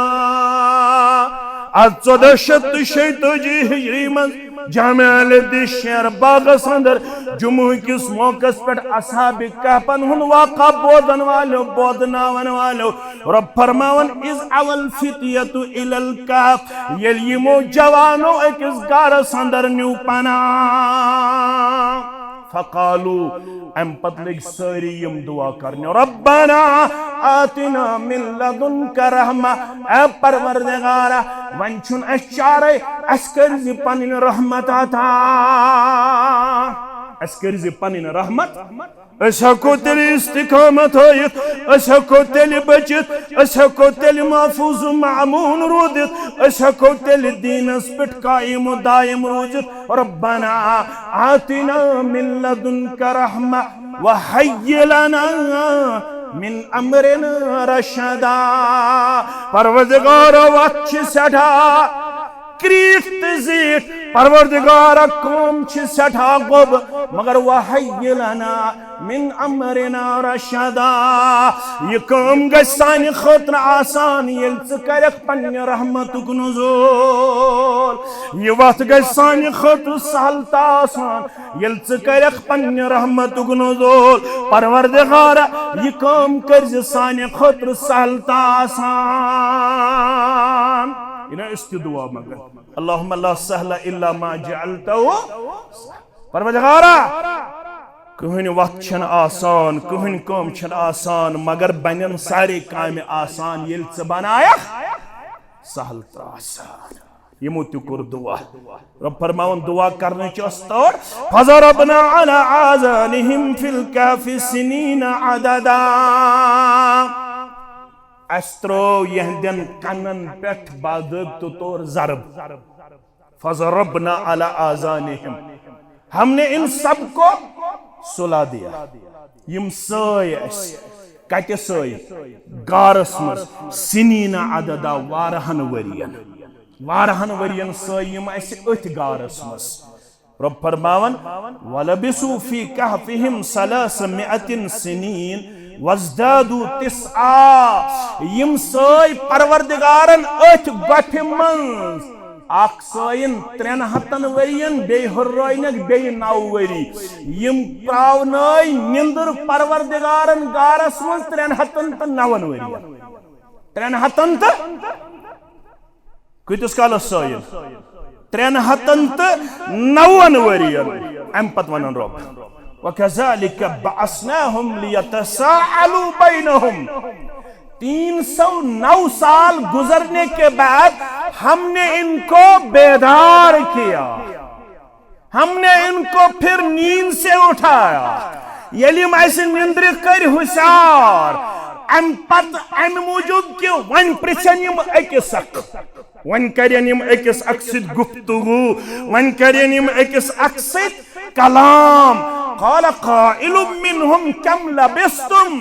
S1: आज 1436 हिजरी में जामिया शेर बागस अंदर जुम्मू किस मौकस पे असहाब कहफन हुन वाक़ा बोदन वालो बोदनावन वालो रब फरमावन इज़ अवल फित्यतु इलल कहफ़, ये यमो जवानो अकिस गारस अंदर न्यू पना। फ़क़ालू अम पत लग सारी यम दुआ करने, रब्बना आतिना मिन लदुनका रहमा, ए परवरदिगारा वन छुन अस चारे अस कर पनिन रहमत अता, अस कर पनिन रहमत हको तेल इस्तिकामत होयित हको तेल बचित हको तेल महफूज मामून रूदित हको तेल दीनस पे कायम दायम रूदित रब्बना आतिना मिन लदुनका रहमा व हय्यि लना मिन अमरिना रशदा। परवरदिगार वक्त सठा क्रीट तजीट परवरदिगार कौम सठा गोब मगर वहय्यि लना मिन अमरिना रशदा। यह कौम गई सानि खतर आसान येल च करख पन्ने रहमतुक नुज़ूल। यह वत गई सानि खतर सहल त आसान येल च करख पन्ने रहमतुक नुज़ूल। परवरदिगार यह कौम कर सानि खतर सहल त आसान। इना इस्ति दुआ मगर अल्लाहुम्मा ला सहला इल्ला मा जअलतहु। परवरदिगारा कहन वक्त छन आसान कहन काम छन आसान मगर बनन सारे काम आसान येल च बनाया सहल त आसान। यमो तु कोर दुआ रब फरमावन दुआ करने चस्तौर फज़रबना अला आज़ानिहिम फिल काफि सिनीना अददा। अस्त्रो यहदन कनन पेट बादब तोर जरब फज़रबना अला आज़ानिहिम हमने इन सब को सुला दिया। यम सय कत सय गारस मज सिनीना अददा वारहन वरियन सय यम अथ गारस मज। रब फरमावन वलबिसु फी कहफिहिम सलासमिअतिन सिनीन वज़दादु तिस्आ। यम सय परवरदिगारन अथ गठ मंज अख सयन 300 वरियन बे हुर्रयनक बे 9 वरी यम प्रावनय निंदर परवरदिगारन गारस मंज 309 वरियन 300 कतिस कालस सयन 309 वरियन। अम पत वनन रब वकज़ालिका बअसनाहुम लियतसाअलू बैनहुम। 309 साल गुजरने के बाद हमने इनको बेदार किया, हमने इनको फिर नींद से उठाया। यलिम ऐसे निंद्र कर हुशार अम पत अम मौजूद के वन प्रचनिम अकिस वन करियनिम अकिस अक्सिद गुफ्तगू वन करियनिम अकिस अक्सिद कलाम। क़ाल क़ाइलुम मिनहुम कम लबिस्तुम।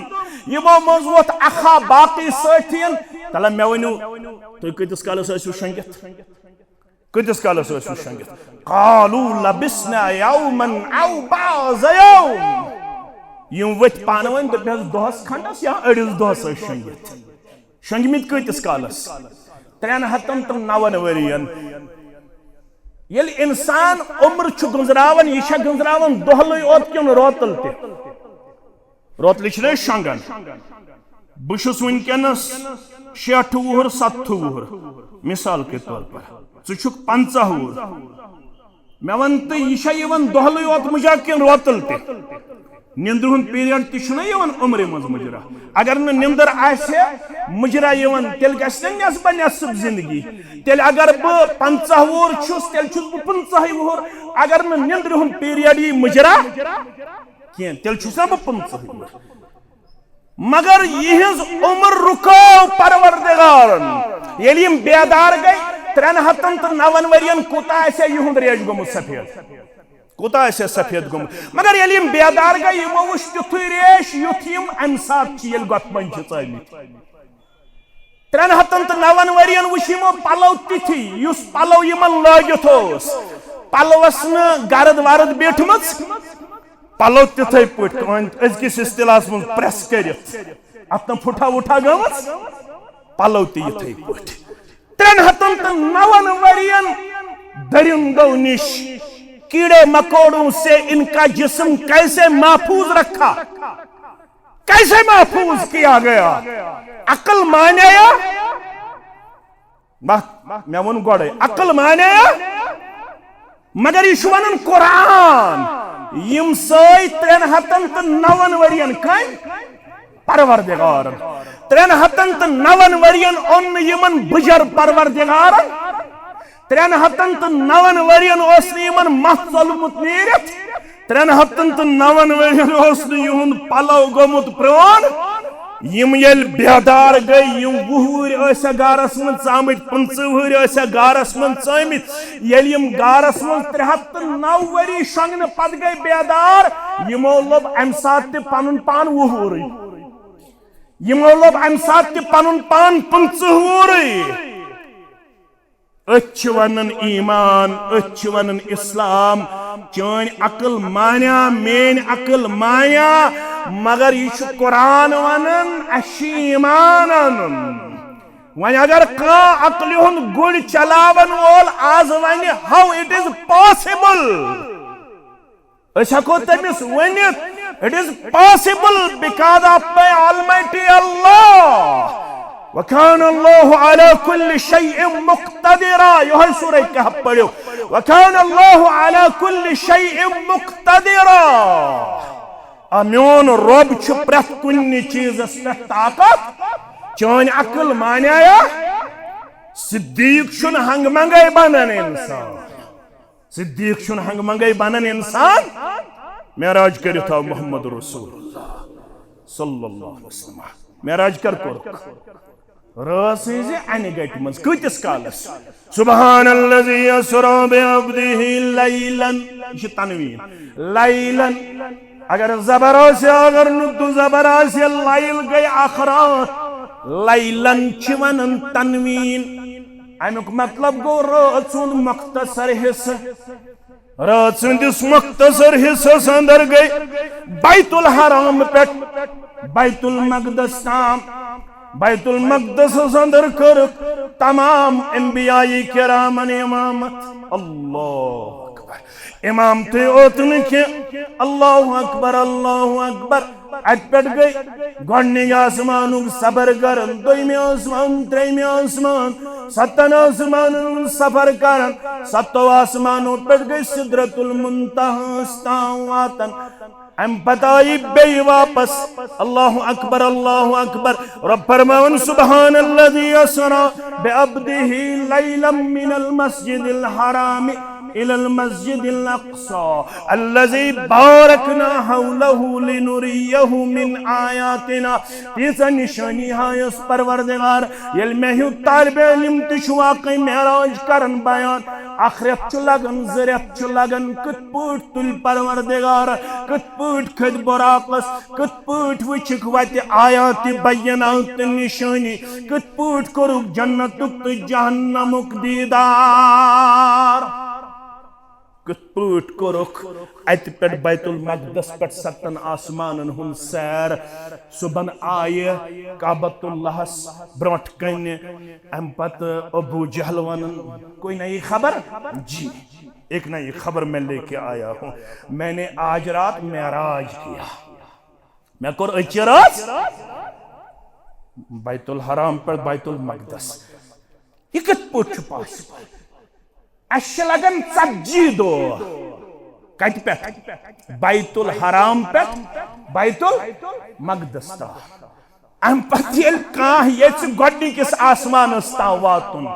S1: यमो मजवत अखा बाकी साथियन तला मे वनु तुय कतिस कालस आसु शंगित कतिस कालस आसु शंगित। क़ालू लबिस्ना यौमन औ बाज़ यौम। यम वत पानवन दपस दोहस खंडस या अड़िस दोहस शंगित शंगमित कतिस कालस 309 वरियन। येल इंसान उम्र छु गुजरावन यह गुजरावन दोहल ओत किन रोतल ते रोतल छ शंगन। बुशुस वनकनस 60 वुहर 70 वुहर मिसाल के तौर पर छु 50 वुहर मे वन तो यह दोहल ओत मुजा किन रोतल ते निंद्र हुन पीरियड तवन उम्र मज मुजरा। अगर न निंदर आसे मुजरा तेल नस्ब नस्ब जिंदगी तेल अगर बह 50 वुहर छुस तेल छुस बह 50 वुहर। अगर न निंद्र हुन पीरियड यी मुजरा कह तेल छुस ना बह 50 वुहर। मगर यहज उम्र रुको परवरदिगारन येल यम बेदार गई 309 वरियन कोता युंद रेज गोमुत सफेद कोता सफेद गोमुत। मगर येल यम बेदार गई यमो वुच तिथुय रेश युथ यम अम सात येल गतमन चामित 309 वरियन वुच यमो पलव तिथि युस पलव यमन लागित ओस पलवस न गरद वरद बैठमच पलव तिथे पट अजकिस इस्तिलाहस मज प्रेस करित अत फुटा उठा गमस पलव तिथे पट 309 वरियन दरिंदों निश कीड़े मकोड़ों से इनका जिस्म कैसे महफूज रखा, कैसे महफूज किया गया। अकल माने मैं वन गोड़े अकल माने मगर यह वन कुरान यम सय 309 वरियन कम परवरदिगार 309 वरियन ओन यमन बुजर परवरदिगार 309 वरियन मह चलमुत नीरित 309 वर युन पलव गोमुत प्रोन यम यल बेदार गई यम 20 वुहर गारस मन चामित 15 वुहर गारस मन चामित यल यम गारस मन 309 वरी शंगन पद गई बेदार यमो लोब अम साथ पनुन पान 20 वुहर यमो लोब अम साथ पनुन पान 15 वुहर वन ईमान वन इस्लाम चान अकल मान्या मेन अकल मान्या मगर यह कुरान वन ईमान वन अगर कह अकल हुंद गुड़ चलावन वोल आज वन हाउ इट इज पॉसिबल हको तमिस वन it is possible because of my almighty अल्लाह वकान अल्लाह अला कुल्लि शैइन मुक्तदिरा यह सूरह कहफ पढ़ो वकान अल्लाह अला कुल्लि शैइन मुक्तदिरा अम्योन रब छु प्रथ कुन्नि चीजस पे ताकत चान अकल मान्या सिद्दीक छुन हंगमंगै बनन इंसान सिद्दीक छुन हंगमंगै बनन इंसान मेराज करित आव मोहम्मद रसूलुल्लाह सल्लल्लाहु अलैहि वसल्लम मेराज कर रस अन गट मज कतिस कालस सुबहानल्लज़ी यसरा बिअब्दिही लैलन तनवीन लैलन अगर जबर अगर नुक्तु जबर लैल गई अखरात लैलन वनन तनवीन अमुक मतलब गो रात सुंद मुख्तसर हिस्सा रात सुंदिस मुख्तसर हिस्सस अंदर गई बैतुल हराम पे बैतुल मक़दस ताम बैतुल मक़दस अंदर कर तमाम अंबियाई किरामन इमामत अल्लाह अकबर इमाम थे ओतन के अल्लाहु अकबर अत पे गई गोडनि आसमान सबर कर दोयमि आसमान त्रेमि आसमान सतन आसमान सफर कर सतो आसमानों पे गई सिदरतुल मुंतहा तां वातन अम पताई बे वापस अल्लाहु अकबर रब फरमावन सुबहानल्लज़ी यसरा बिअब्दिही लैलन मिनल मस्जिदिल हराम इलल मस्जिदिल अक़सा अल्लज़ी बारकना हौलहु लिनुरियहु मिन आयातिना तीसा निशानी है उस परवरदिगार यल मेहु तालिब इल्म तिशु वाक़ई मेराज करन बयान आखिरत च लगन ज़रियत च लगन कत पट तुल परवरदिगार कत पट खद बराकस कत पट वचक वत आयात बयनात निशानी कत पट करुक जन्नतुक तो जहन्नमुक दीदार कत कोरुख अत पे बैतुल मक़दस पे सतन आसमान हुन सैर सुबन आय काबतुल्लाहस ब्रोट कन अम पत अबू जहल वन कोई नई खबर जी एक नई खबर मैं लेके आया हूँ मैंने आज रात मेराज किया मैं कर अचराज बैतुल हराम पर बैतुल मक़दस यह कत पट पॉसिबल अश लगन 40 दो कत पे बैतुल हराम पे बैतुल मक़दस ता अम पत गोडनिकिस आसमानस ता वातुन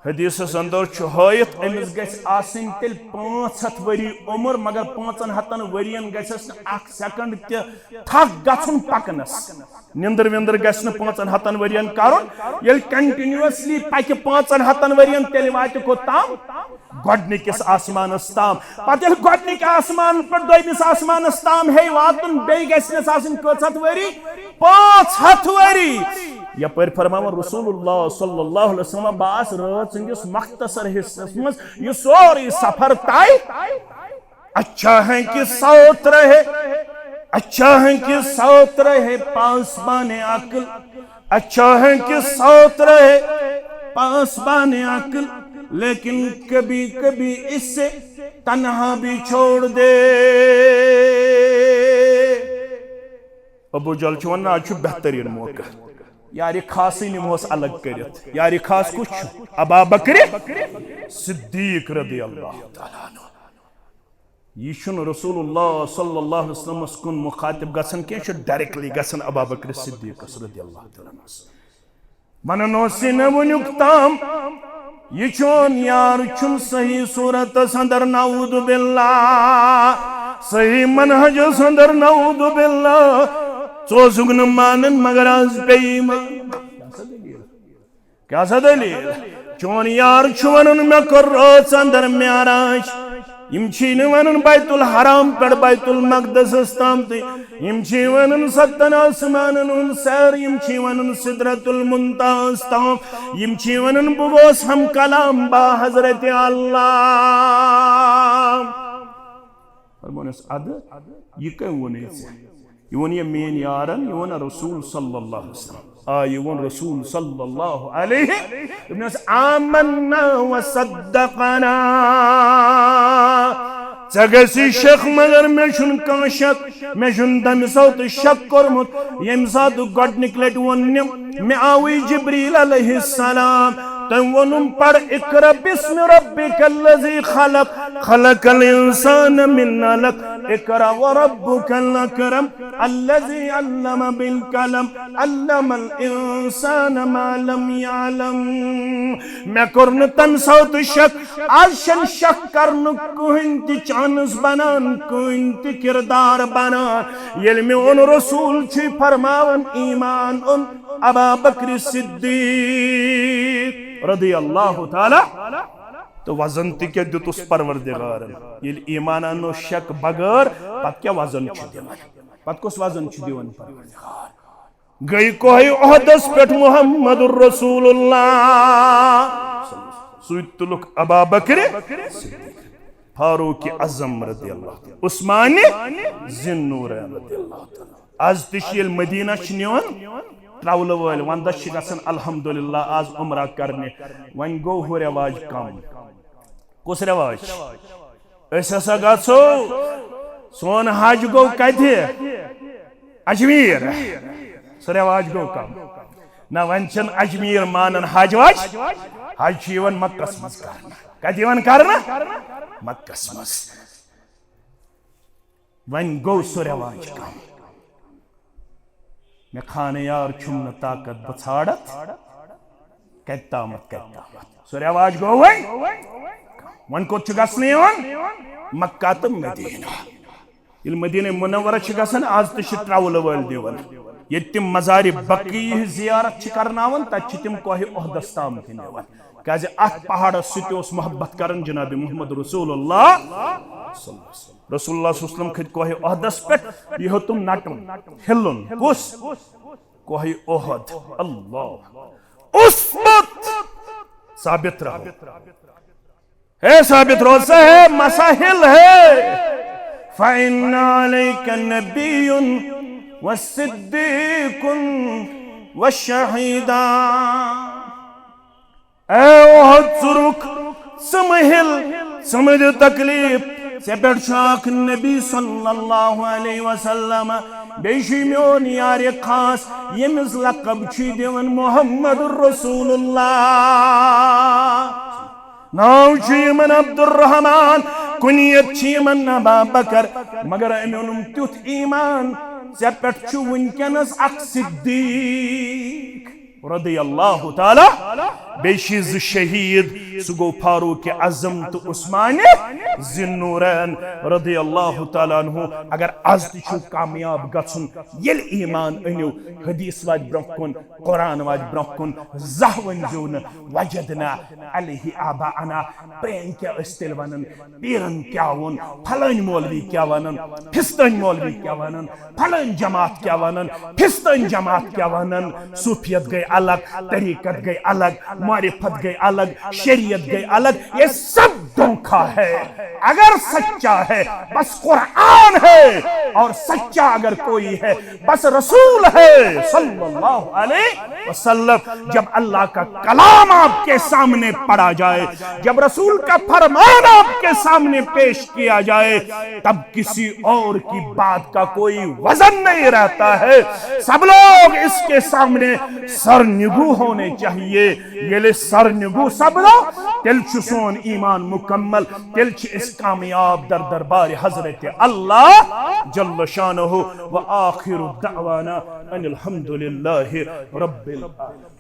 S1: हदीस अंदर हयत अमिस गसन तेल 500 वरी उम्र मगर 500 वरियन गस सेकंड थक गन पकनस निंदर विंदर गस 500 वरियन कर कंटिन्यूअसली पक 500 वरियन तेल वात कोताम गोडनिकिस आसमानस ताम पत गोडनिक आसमान पर दोयमिस आसमानस ताम है वातुन बे गसनस आसन कत वरी 500 वरी यपर फरमावन रसूलुल्लाह सल्लल्लाहु अलैहि वसल्लम बास रात संदिस मख्तसर हिस्सस मज ये सोरी सफर तय अच्छा है कि सौत रहे अच्छा है कि सौत रहे पासबाने अक्ल अच्छा है कि सौत रहे पासबाने अक्ल लेकिन कभी कभी इससे तन्हा भी छोड़ दे अबू जहल छु वन्ना आज बेहतरीन मौका यार खास निमोस अलग करित यार खास कुछ अबा बकर सिद्दीक रदी अल्लाह तआला अन्हु यह रसूलुल्लाह सल्लल्लाहु अलैहि वसल्लम कुन मुखातिब गसन के डायरेक्टली गसन अबा बकर सिद्दीक रदी अल्लाह तआला अन्हु मननो सिन वनुक ताम यह चोन यार छुन सही सूरत अंदर नाऊद बिल्लाह सही मनहज अंदर नऊदु बिल्लाह चोसुक न मानन मगर आज पे ईमान। क्या सा दलील चोन यार वन मे कर रात अंदर म्याराज यम वन बैतुल हराम पे बैतुल मकदस ताम वन सत्तन आसमान सैर यम वन सिदरतुल मुंताह ताम यम वन बस हम कलाम बा हजरत अल्लाह अद यह कम वन ये मेन यारन ये रसूल सल्लल्लाहु अलैहि वसल्लम आयुन रसूल सल्लल्लाहु अलैहि आमन्ना व सद्दक़ना चगसी शक मगर मे छुन कह शक मे छुन तम सात शक कोरमुत यम सात गोडनिक लट वोन मे आवी जिब्रील अलैहिस्सलाम तम वनुम पढ़ इक़रा बिस्मि रब्बिकल्लज़ी खलक़ खलक़ल इंसान मिन अलक़ इक़रा व रब्बुकल अकरम अल्लज़ी अल्लम बिल कलम अल्लमल इंसान मा लम यअलम। मैं करन तम सात शक आशन शक करन कोइन ति चांस बनान कोइन ति किरदार बनान येल में उन रसूल छी फरमावन ईमान उन अबा बकर सिद्दीक रदी अल्लाह ताला तो वजन ति दुतुस परवरदिगारन ये ईमान अनो शक बगैर पत क्या वजन दिवान पत कुस वजन दिवान परवरदिगार गई कोई ओहदस पे मुहम्मदुर रसूलुल्लाह सुइतुलुक अबा बकर फारूक आजम रदी अल्लाह उस्मान ज़िन्नूरैन रदी अल्लाह आज तिशिल मदीना निवान ट्रैवल वाल वंदस गसन अल्हम्दुलिल्लाह आज उमरा करने वन गो हो रिवाज कम कुस रिवाज ऐसा गो सोन हज गो कथे अजमीर सह रिवाज गो कम ना वन अजमीर मानन हज वज हज मक्कस मज करना मक्कस मज वन गो सह रिवाज कम मे खान यार छुम न ताकत बछाड़त कत्तामत सह रिवाज गो वन कोत गसने मक्का तो मदीना ये मदीना मुनव्वरा गसन आज तो ट्रैवल वाल दिवन ये तिम मज़ार बकी जियारत करनावन तत तिम कोह ओहदस ताम दिवन क्या अत पहाड़ सत मोहब्बत करन जनाब मोहम्मद रसूलुल्लाह रसूलुल्लाह खत कोह ओहदस पे यह तुम नटुन हिलुन कुस कोह ओहद अल्लाह उस साबित रहो है साबित रोज़ा है मसाहिल है फ़इन्ना अलैका नबियुन व सिद्दीकुन व शहीदा ए ओहद सुरुख समहिल समझ तकलीफ से पेट नबी सल्लल्लाहु अलैहि वसल्लम बेशी म्योन यार खास यमिस लकब छी दिवन मुहम्मदुर रसूलुल्लाह नाव छीमन अब्दुर्रहमान कुनियत छीमन अबा बकर मगर अम्युनुम तुथ ईमान से पेट छु वनकनस अक सिद्दीक रदी अल्लाह ताला बेशी शहीद सुगो फारूक आजम तो उस्मान ज़िन्नूरैन रदी अल्लाह ताला अन्हु अगर आज छु कामयाब गछुन येल ईमान अनियो हदीस वाज ब्रकुन कुरान वाज ब्रकुन जहवन जोन वजदना अलैहि आबाअना प्रेम क्या अस्तिल वनन पीरन क्या वन फलन मौलवी क्या वनन फिस्तन मौलवी क्या वनन फलन जमात क्या वनन फिस्तन जमात क्या वनन सूफियत गए अलग तरीकत गई अलग मारिफत गई अलग शरीयत गई अलग ये सब धोखा है अगर सच्चा है बस कुरान है और सच्चा अगर कोई है बस रसूल है सल्लल्लाहु अलैहि वसल्लम जब अल्लाह का कलाम आपके सामने पढ़ा जाए जब रसूल का फरमान आपके सामने पेश किया जाए तब किसी और की बात का कोई वजन नहीं रहता है सब लोग इसके सामने सरनिगू होने चाहिए ये सरनिगू सब लोग तिल सोन ईमान मुकम्मल तिल इस कामयाब दर दरबार हजरत अल्लाह जल्ल शानहु व आखिरु दअवाना अनिल हम्दुलिल्लाहि रब्बिल आलमीन।